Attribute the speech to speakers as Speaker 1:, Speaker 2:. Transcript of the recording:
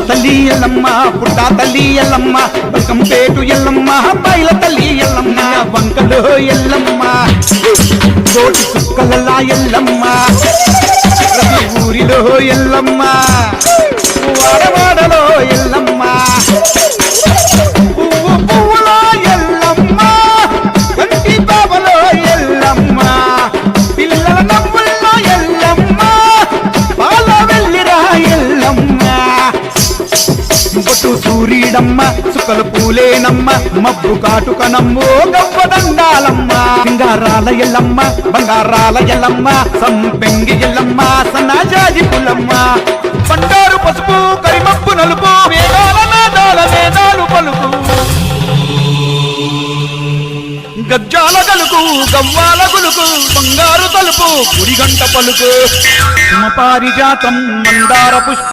Speaker 1: తల్లి ఎల్లమ్మ పుట్టా తల్లి ఎల్లమ్మ బల్కంపేటు ఎల్లమ్మ బయల తల్లి ఎల్లమ్మ వంకలో ఎల్లమ్మ కోటి సుక్కలలా ఎల్లమ్మ ప్రతి ఊరిలో ఎల్లమ్మ వాడవాడలో ఎల్లమ్మ పువ్వు పువ్వులో ఎల్లమ్మ కంటి బాబలో ఎల్లమ్మ పిల్లల నవ్వుల్లో ఎల్లమ్మ పాల వెళ్ళిరా ఎల్లమ్మ బొట్టు సూర్యుడమ్మ సుక్కల పూలేనమ్మ మబ్బు కాటుకనమ్మో గవ్వదండాలమ్మ సింగారాల ఎల్లమ్మ బంగారాల ఎల్లమ్మ సంపెంగి ఎల్లమ్మ సన్నాజాజి పుల్లమ్మ బండారు పసుపు కరిమప్పు నలుపు వేదాల నాదాల వేదాలు పలుకు గజ్జాల గలుకు గవ్వాల గులుకు బంగారు తలుపు గుడిగంట పలుకు పారిజాతం మందార పుష్ప